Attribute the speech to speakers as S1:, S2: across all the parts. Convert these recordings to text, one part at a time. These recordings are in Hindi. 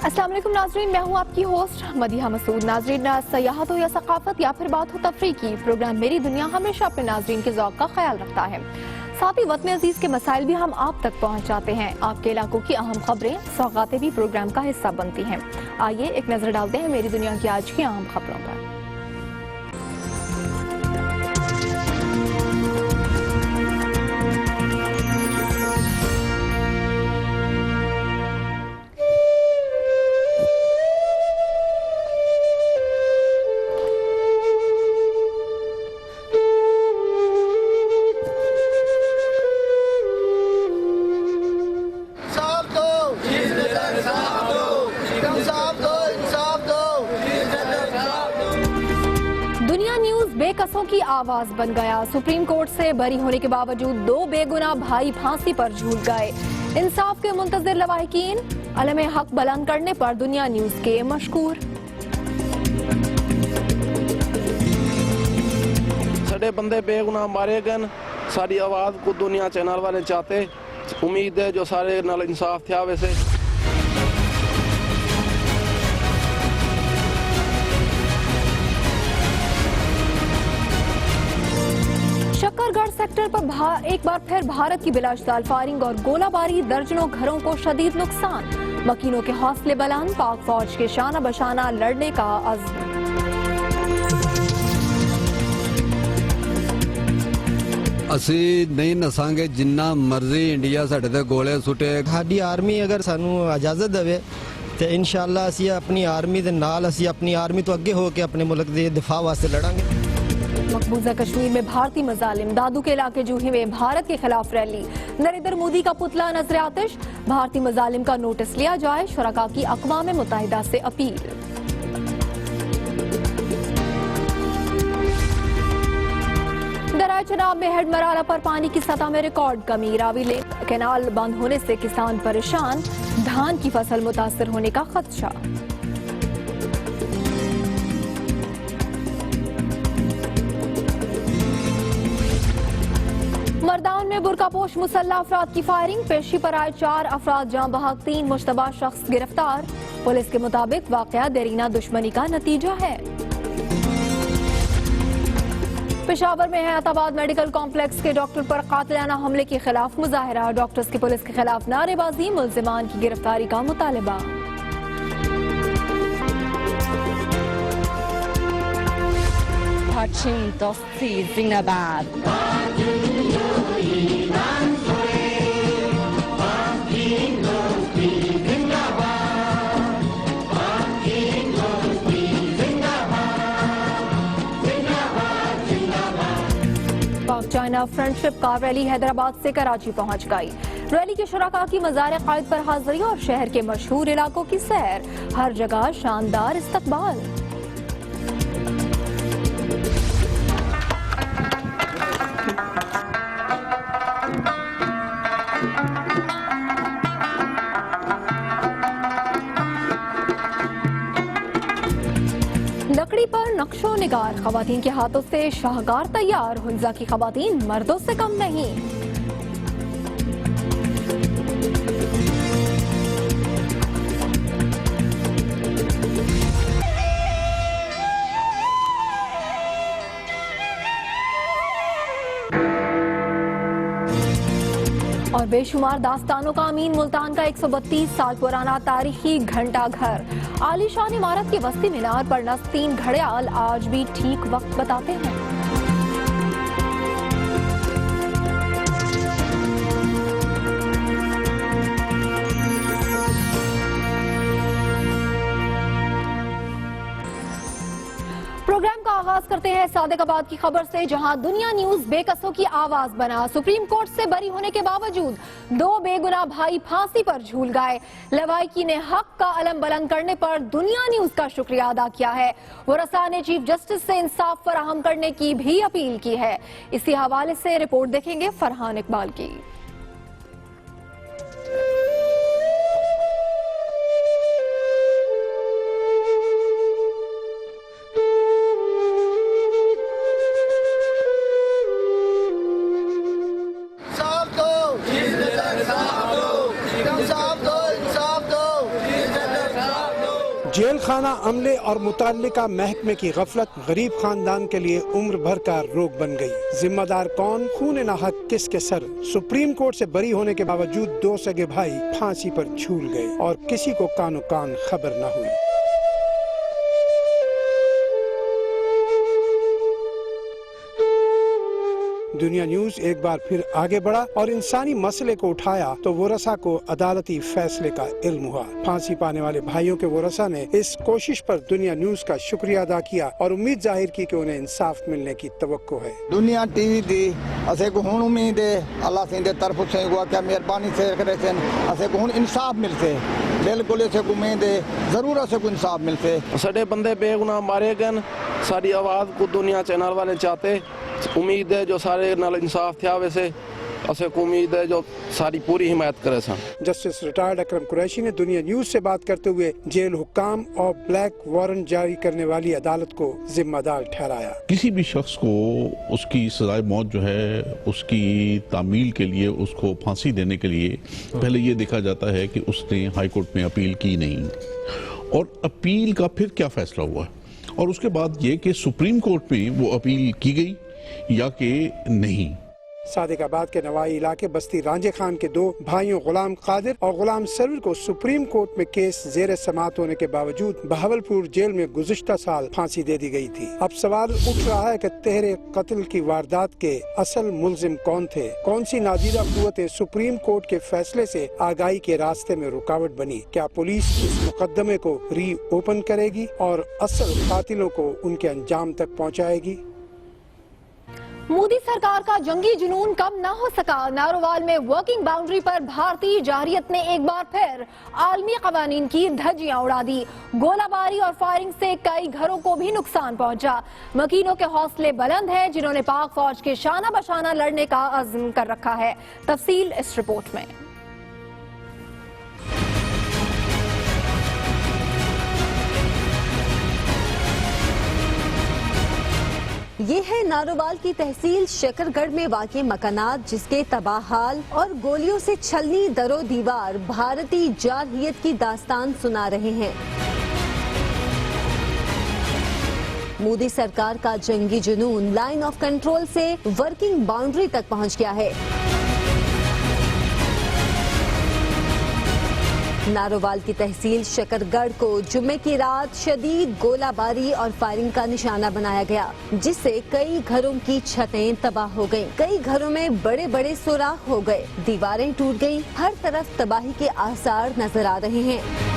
S1: अस्सलाम वालेकुम नाजरीन, मैं हूँ आपकी होस्ट मदीहा मसूद। नाजरीन, सयाहत हो या सकाफत या फिर बात हो तफरीह की, प्रोग्राम मेरी दुनिया हमेशा अपने नाजरीन के ज़ौक़ का ख्याल रखता है। साथ ही वतन अजीज के मसाइल भी हम आप तक पहुँचाते हैं। आपके इलाकों की अहम खबरें, सौगातें भी प्रोग्राम का हिस्सा बनती हैं। आइए एक नजर डालते हैं मेरी दुनिया की आज की अहम खबरों पर। बेकसों की आवाज बन गया। सुप्रीम कोर्ट से बरी होने के बावजूद दो बेगुनाह भाई फांसी पर झूल गए। इंसाफ के मुंतजिर लवाहिकीन अलमे हक बुलंद करने पर दुनिया न्यूज के मशकूर।
S2: साडे बंदे बेगुनाह मारे गए, सारी आवाज को दुनिया चैनल वाले चाहते। उम्मीद है जो सारे नाल इंसाफ था। वैसे
S1: शकरगढ़ सेक्टर पर एक बार फिर भारत की बिलाशदार फायरिंग और गोलाबारी, दर्जनों घरों को शदीद नुकसान। मकीनों के हौसले बुलंद, पाक फौज के शाना बशाना लड़ने का अज़्म।
S3: असी नहीं नसांगे जिन्ना मर्जी इंडिया साडे ते गोले सुटे।
S4: साडी आर्मी अगर सानू इजाजत देवे तो इंशाअल्लाह असी अपनी आर्मी दे नाल असी अपनी आर्मी तो अगे होके अपने मुल्क दे दिफा वास्ते लड़ांगे।
S1: मकबूजा कश्मीर में भारतीय मजालिम, दादू के इलाके जूही में भारत के खिलाफ रैली। नरेंद्र मोदी का पुतला नजर आतिश, भारतीय मजालिम का नोटिस लिया जाए, शुरका की अक़वाम मुत्तहिदा से अपील। दराय चनाब में हेड मराला पर पानी की सतह में रिकॉर्ड कमी। रावी लेक कैनाल बंद होने से किसान परेशान, धान की फसल मुतासर होने का खदशा। मर्दान में बुरकापोश मुसल्ला अफराद की फायरिंग, पेशी पर आए 4 अफराद जाँ बहक, 3 मुश्तबा शख्स गिरफ्तार। पुलिस के मुताबिक वाकया देरीना दुश्मनी का नतीजा है। पेशावर में हैदराबाद मेडिकल कॉम्प्लेक्स के डॉक्टर पर कातिलाना हमले के खिलाफ मुजाहरा। डॉक्टर्स की पुलिस के खिलाफ नारेबाजी, मुल्जिमान की गिरफ्तारी का मुतालबा। चाइना फ्रेंडशिप का रैली हैदराबाद से कराची पहुंच गई। रैली के शुरका की मज़ार क़ायद पर हाजिरी और शहर के मशहूर इलाकों की सैर, हर जगह शानदार इस्तकबाल। लकड़ी पर नक्शो निगार, खवातीन के हाथों से शाहकार तैयार। हुंजा की खवातीन मर्दों से कम नहीं। और बेशुमार दास्तानों का अमीन, मुल्तान का 132 साल पुराना तारीखी घंटा घर। आलीशान इमारत की वस्ती मीनार पर नस्ब 3 घड़ियाल आज भी ठीक वक्त बताते हैं। प्रोग्राम का आगाज करते हैं सादिकाबाद की खबर से, जहां दुनिया न्यूज बेकसों की आवाज बना। सुप्रीम कोर्ट से बरी होने के बावजूद 2 बेगुनाह भाई फांसी पर झूल गए। लवाहिकी ने हक का अलम बुलंद करने पर दुनिया न्यूज का शुक्रिया अदा किया है। वरसा ने चीफ जस्टिस से इंसाफ फराहम करने की भी अपील की है। इसी हवाले से रिपोर्ट देखेंगे फरहान इकबाल की।
S5: जेल खाना अमले और मुतल्लिका महकमे की गफलत गरीब खानदान के लिए उम्र भर का रोग बन गई। जिम्मेदार कौन, खून नाहक किसके सर। सुप्रीम कोर्ट से बरी होने के बावजूद 2 सगे भाई फांसी पर झूल गए और किसी को कानो कान खबर न हुई। दुनिया न्यूज एक बार फिर आगे बढ़ा और इंसानी मसले को उठाया तो वोरसा को अदालती फैसले का इल्म हुआ। फांसी पाने वाले भाइयों के वोरसा ने इस कोशिश पर दुनिया न्यूज का शुक्रिया अदा किया और उम्मीद जाहिर की कि उन्हें इंसाफ मिलने की तवक्को है।
S6: दुनिया टीवी दी असे को हुन उम्मीद है अल्लाह से दे तरफ से हुआ क्या मेहरबानी से करे थे असे को हुन इंसाफ मिलते बिल्कुल ऐसे को उम्मीद है जरूर असे को इंसाफ मिलते।
S2: साडे बंदे बेगुनाह मारे गए, साडी आवाज को दुनिया चैनल वाले चाहते। उम्मीद है जो सारे नाल इंसाफ थिया वैसे असे को उम्मीद है जो सारी पूरी हिमायत करे सन।
S5: जस्टिस रिटायर्ड अकरम कुरैशी ने दुनिया न्यूज से बात करते हुए जेल हुक्काम और ब्लैक वारंट जारी करने वाली अदालत को जिम्मेदार ठहराया।
S7: किसी भी शख्स को उसकी सजाए मौत जो है उसकी तामील के लिए उसको फांसी देने के लिए पहले ये देखा जाता है कि उसने हाई कोर्ट में अपील की नहीं और अपील का फिर क्या फैसला हुआ और उसके बाद ये कि सुप्रीम कोर्ट में वो अपील की गई या कि नहीं।
S5: सादिकाबाद के नवाई इलाके बस्ती रांझे खान के 2 भाइयों गुलाम कादिर और गुलाम सरवर को सुप्रीम कोर्ट में केस जेर समाअत होने के बावजूद बहावलपुर जेल में गुज़िश्ता साल फांसी दे दी गई थी। अब सवाल उठ रहा है कि तहरे कत्ल की वारदात के असल मुलजिम कौन थे। कौन सी नादीरा कुव्वतें सुप्रीम कोर्ट के फैसले से आगाही के रास्ते में रुकावट बनी। क्या पुलिस इस मुकदमे को री ओपन करेगी और असल कातिलों को उनके अंजाम तक पहुँचाएगी।
S1: मोदी सरकार का जंगी जुनून कम न हो सका। नारोवाल में वर्किंग बाउंड्री पर भारतीय जारहियत ने एक बार फिर आलमी कवानीन की धज्जियां उड़ा दी। गोलाबारी और फायरिंग से कई घरों को भी नुकसान पहुंचा। मकीनों के हौसले बुलंद हैं जिन्होंने पाक फौज के शाना बशाना लड़ने का अज़्म कर रखा है। तफसील इस रिपोर्ट में।
S8: ये है नारोवाल की तहसील शकरगढ़ में वाक़े मकानात जिसके तबाहाल और गोलियों से छलनी दरो दीवार भारतीय जारहियत की दास्तान सुना रहे हैं। मोदी सरकार का जंगी जुनून लाइन ऑफ कंट्रोल से वर्किंग बाउंड्री तक पहुंच गया है। नारोवाल की तहसील शकरगढ़ को जुम्मे की रात शदीद गोलाबारी और फायरिंग का निशाना बनाया गया जिससे कई घरों की छतें तबाह हो गईं। कई घरों में बड़े बड़े सुराख हो गए, दीवारें टूट गईं, हर तरफ तबाही के आसार नजर आ रहे हैं।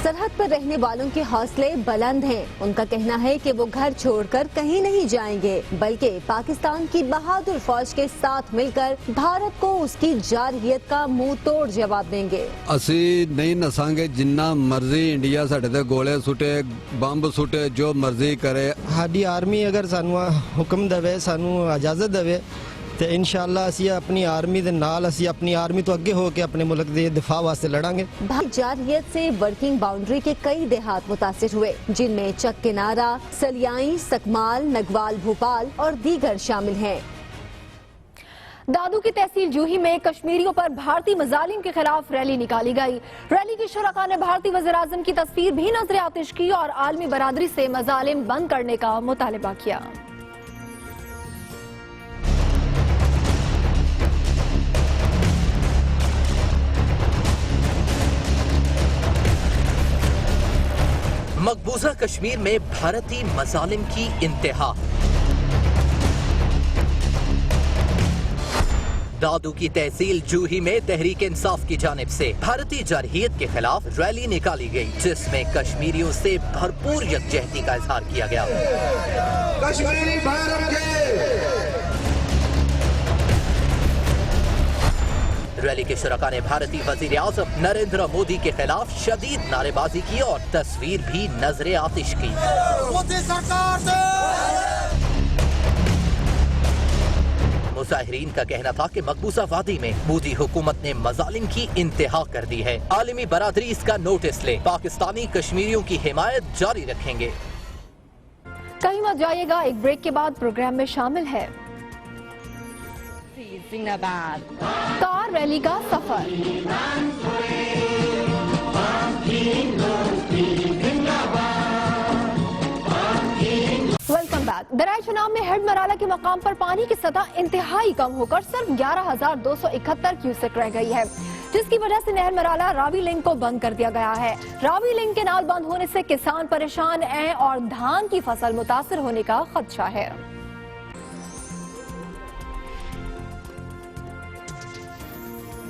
S8: सरहद पर रहने वालों के हौसले बुलंद हैं। उनका कहना है कि वो घर छोड़कर कहीं नहीं जाएंगे बल्कि पाकिस्तान की बहादुर फौज के साथ मिलकर भारत को उसकी जारहियत का मुंह तोड़ जवाब देंगे।
S3: असी नहीं नसांगे जिन्ना मर्जी इंडिया साडे ते गोले सुटे बंब सुटे जो मर्जी करे।
S4: साडी आर्मी अगर सानू हुक्म देवे सानू इजाजत देवे तो इंशाअल्लाह असी अपनी आर्मी दे नाल असी अपनी आर्मी तो अगे होके अपने मुल्क दे दिफा वास्ते लड़ांगे।
S8: जारहियत से वर्किंग बाउंड्री के कई देहात मुतासिर हुए जिनमें चक किनारा, सलियाई, सकमाल, नगवाल, भोपाल और दीगर शामिल हैं।
S1: दादू की तहसील जूही में कश्मीरियों पर भारतीय मजालिम के खिलाफ रैली निकाली गई। रैली के शुरका ने भारतीय वज़ीर आज़म की तस्वीर भी नजर आतिश की और आलमी बरादरी से मजालिम बंद करने का मुतालबा किया।
S9: मकबूजा कश्मीर में भारतीय मजालिम की इंतहा। दादू की तहसील जूही में तहरीक इंसाफ की जानिब से भारतीय जारहियत के खिलाफ रैली निकाली गई जिसमें कश्मीरियों से भरपूर यकजहती का इजहार किया गया।
S10: कश्मीरी भारत के
S9: रैली के शुरका ने भारतीय वजीर आज़म नरेंद्र मोदी के खिलाफ शदीद नारेबाजी की और तस्वीर भी नजरे आतिश की।
S10: मोदी सरकार से
S9: मुजाहिरीन का कहना था कि मकबूजा वादी में मोदी हुकूमत ने मजालिम की इंतहा कर दी है। आलमी बरादरी इसका नोटिस ले, पाकिस्तानी कश्मीरियों की हिमायत जारी रखेंगे।
S1: कहीं मत जाइएगा, एक ब्रेक के बाद प्रोग्राम में शामिल है कार रैली का सफर। Welcome back. दराई चुनाव में हेड मराला के मकाम पर पानी की सतह इंतहाई कम होकर सिर्फ 11,271 क्यूसेक रह गई है, जिसकी वजह से नहर मराला रावी लिंक को बंद कर दिया गया है। रावी लिंक के नाल बंद होने से किसान परेशान हैं और धान की फसल मुतासिर होने का खदशा है।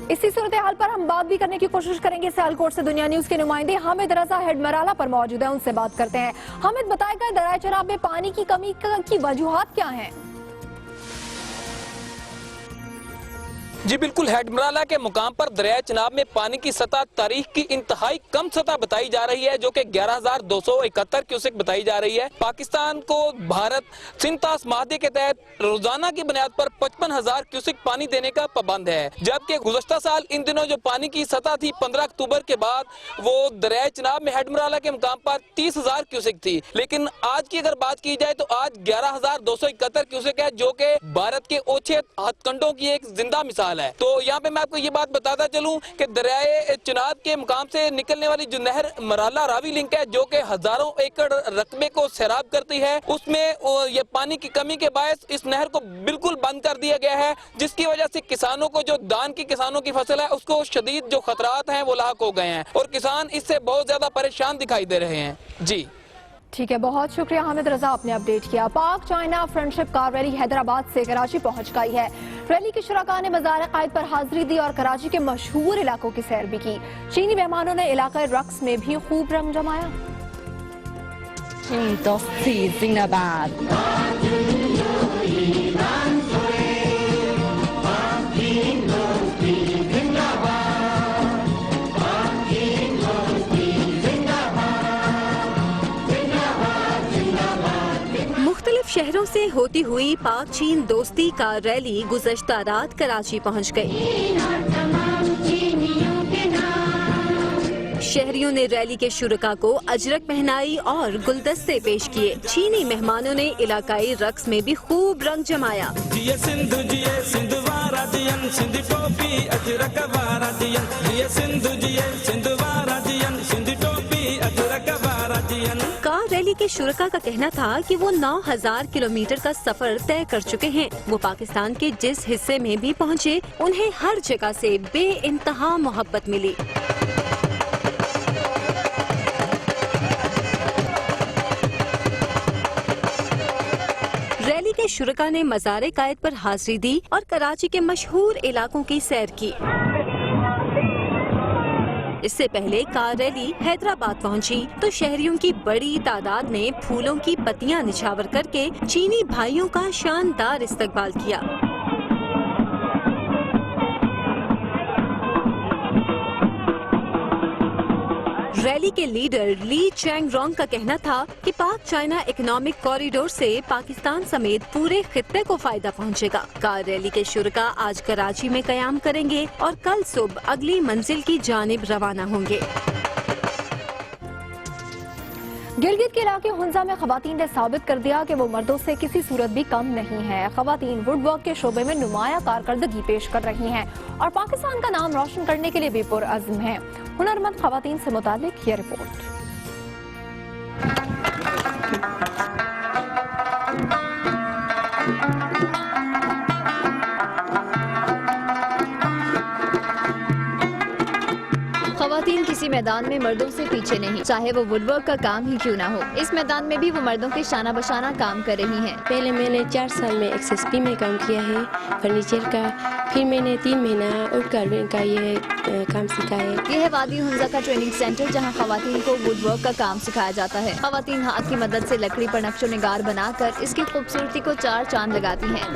S1: इसी सूरत हाल पर हम बात भी करने की कोशिश करेंगे। सियालकोट से दुनिया न्यूज के नुमाइंदे हामिद रजा हेड मराला पर मौजूद है, उनसे बात करते हैं। हामिद, बताएगा दरिया चनाब में पानी की कमी की वजूहात क्या हैं?
S11: जी बिल्कुल, हेड मराला के मुकाम पर दरिया चनाब में पानी की सतह तारीख की इंतहाई कम सतह बताई जा रही है, जो कि 11,271 क्यूसेक बताई जा रही है। पाकिस्तान को भारत सिंतास माहदे के तहत रोजाना की बुनियाद पर 55,000 क्यूसेक पानी देने का पाबंद है, जबकि गुज़श्ता साल इन दिनों जो पानी की सतह थी 15 अक्टूबर के बाद वो दरिया चनाब में हेड मराला के मुकाम पर 30,000 क्यूसेक थी। लेकिन आज की अगर बात की जाए तो आज 11,271 क्यूसेक है, जो कि भारत के ओछे हथकंडों की एक जिंदा मिसाल है। तो यहाँ पे मैं आपको ये बात बताता चलूं कि दरियाए चनाब के मुकाम से निकलने वाली जो नहर मराला रावी लिंक है, जो कि हजारों एकड़ रकबे को सैराब करती है, उसमें ये पानी की कमी के बायस इस नहर को बिल्कुल बंद कर दिया गया है, जिसकी वजह से किसानों को जो धान की किसानों की फसल है उसको शदीद जो खतरात हैं वो लाक हो गए हैं और किसान इससे बहुत ज्यादा परेशान दिखाई दे रहे हैं। जी
S1: ठीक है, बहुत शुक्रिया हामिद रजा, आपने अपडेट किया। पाक China friendship car rally Hyderabad से कराची पहुंच गई है। रैली के शुरका ने मज़ार कायद पर हाजिरी दी और कराची के मशहूर इलाकों की सैर भी की। चीनी मेहमानों ने इलाके रक्स में भी खूब रंग जमाया।
S8: शहरों से होती हुई पाक चीन दोस्ती का रैली गुज़श्ता रात कराची पहुंच गई। शहरियों ने रैली के शुरका को अजरक पहनाई और गुलदस्ते पेश किए। चीनी मेहमानों ने इलाकाई रक्स में भी खूब रंग जमाया। कार रैली के शुरका का कहना था कि वो 9,000 किलोमीटर का सफर तय कर चुके हैं। वो पाकिस्तान के जिस हिस्से में भी पहुँचे उन्हें हर जगह से बेइंतहा मोहब्बत मिली। रैली के शुरका ने मज़ार कायद पर हाजिरी दी और कराची के मशहूर इलाकों की सैर की। इससे पहले कार रैली हैदराबाद पहुंची तो शहरियों की बड़ी तादाद ने फूलों की पत्तियां निछावर करके चीनी भाइयों का शानदार इस्तकबाल किया। रैली के लीडर ली चैंग रोंग का कहना था कि पाक चाइना इकोनॉमिक कॉरिडोर से पाकिस्तान समेत पूरे खित्ते को फायदा पहुंचेगा। कार रैली के शुरका आज कराची में कयाम करेंगे और कल सुबह अगली मंजिल की जानिब रवाना होंगे।
S1: गिलगित के इलाके हुंजा में खवातीन ने साबित कर दिया कि वो मर्दों से किसी सूरत भी कम नहीं है। खवातीन वुडवर्क के शोबे में नुमाया कारकर्दगी पेश कर रही हैं और पाकिस्तान का नाम रोशन करने के लिए भी पुरअज़्म हैं। हुनरमंद खवातीन से मुतालिक ये रिपोर्ट।
S12: खवातीन किसी मैदान में मर्दों से पीछे नहीं, चाहे वो वुडवर्क का काम ही क्यों ना हो। इस मैदान में भी वो मर्दों के शाना बशाना काम कर रही हैं।
S13: पहले मैंने 4 साल में एक्सएसपी में काम किया है फर्नीचर का, फिर मैंने 3 महीना वुड कार्विंग का ये काम सीखा है।
S12: यह है वादी हुंजा का ट्रेनिंग सेंटर, जहां खवातीन को वुडवर्क का काम सिखाया जाता है। खवातीन हाथ की मदद से लकड़ी पर नक्शो निगार बनाकर इसकी खूबसूरती को 4 चांद लगाती हैं।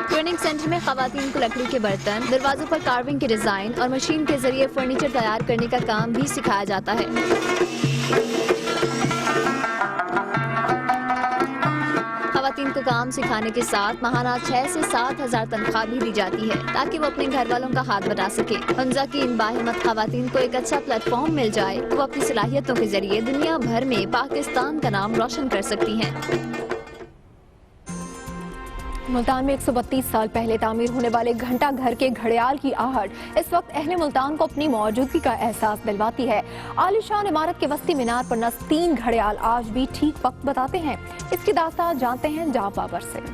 S12: ट्रेनिंग सेंटर में खवातीन को लकड़ी के बर्तन, दरवाजों पर कार्विंग के डिजाइन और मशीन के जरिए फर्नीचर तैयार करने का काम भी सिखाया जाता है। खवातीन को काम सिखाने के साथ माहाना 6 से 7 हजार तनख्वाह भी दी जाती है, ताकि वो अपने घर वालों का हाथ बटा सके। हुंजा की इन बाहिम्मत खवातीन को एक अच्छा प्लेटफॉर्म मिल जाए, वो अपनी सलाहियतों के जरिए दुनिया भर में पाकिस्तान का नाम रोशन कर सकती हैं।
S1: मुल्तान में 132 साल पहले तामीर होने वाले घंटा घर के घड़ियाल की आहट इस वक्त अहले मुल्तान को अपनी मौजूदगी का एहसास दिलवाती है। आलीशान इमारत के वस्ती मीनार पर नस्ब 3 घड़ियाल आज भी ठीक वक्त बताते हैं। इसकी दास्तान जानते हैं जाफ बाबर से।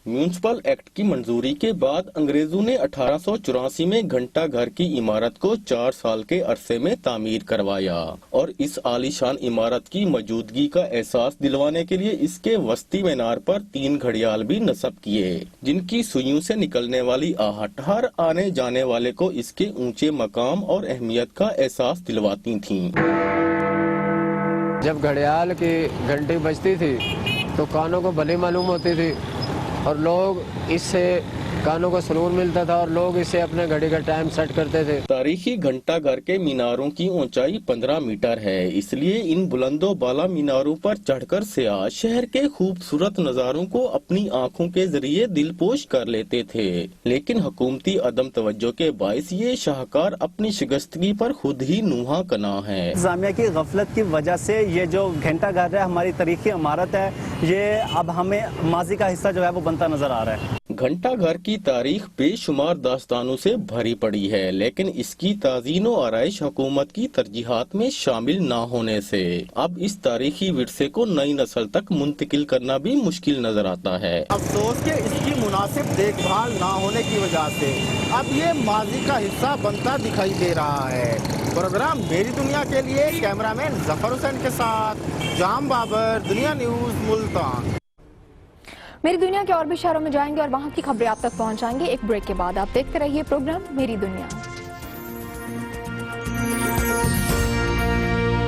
S14: म्यूनिसिपल एक्ट की मंजूरी के बाद अंग्रेजों ने 1884 में घंटा घर की इमारत को 4 साल के अरसे में तामीर करवाया और इस आलीशान इमारत की मौजूदगी का एहसास दिलवाने के लिए इसके वस्ती मीनार पर 3 घड़ियाल भी नस्ब किए, जिनकी सुइयों से निकलने वाली आहट हर आने जाने वाले को इसके ऊंचे मकाम और अहमियत का एहसास दिलवाती थीं।
S15: जब घड़ियाल की घंटी बजती थी तो कानों को भली मालूम होती थी और लोग इससे कानों को सुकून मिलता था और लोग इससे अपने घड़ी का टाइम सेट करते थे।
S14: तारीखी घंटा घर के मीनारों की ऊंचाई 15 मीटर है, इसलिए इन बुलंदो बाला मीनारों पर चढ़कर सियाह शहर के खूबसूरत नज़ारों को अपनी आंखों के जरिए दिलपोश कर लेते थे। लेकिन हुकूमती अदम तवज्जो के बाइस ये शाहकार अपनी शिकस्तगी पर खुद ही नुहा कना है।
S16: इंतज़ामिया की गफलत की वजह से ये जो घंटा घर है, हमारी तारीखी इमारत है, ये अब हमें माजी का हिस्सा जो है वो बनता नजर आ रहा है।
S14: घंटा घर की तारीख बेशुमार दास्तानों से भरी पड़ी है, लेकिन इसकी ताज़ीन और आराइश हुकूमत की तरजीहात में शामिल न होने से अब इस तारीखी विरसे को नई नस्ल तक मुंतकिल करना भी मुश्किल नजर आता है।
S17: अफसोस के इसकी मुनासिब देखभाल न होने की वजह से अब ये माजी का हिस्सा बनता दिखाई दे रहा है। प्रोग्राम मेरी दुनिया के लिए कैमरामैन जफर हुसैन के साथ जाम बाबर, दुनिया न्यूज, मुल्तान।
S1: मेरी दुनिया के और भी शहरों में जाएंगे और वहां की खबरें आप तक पहुंचाएंगे। एक ब्रेक के बाद आप देखते रहिए प्रोग्राम मेरी दुनिया।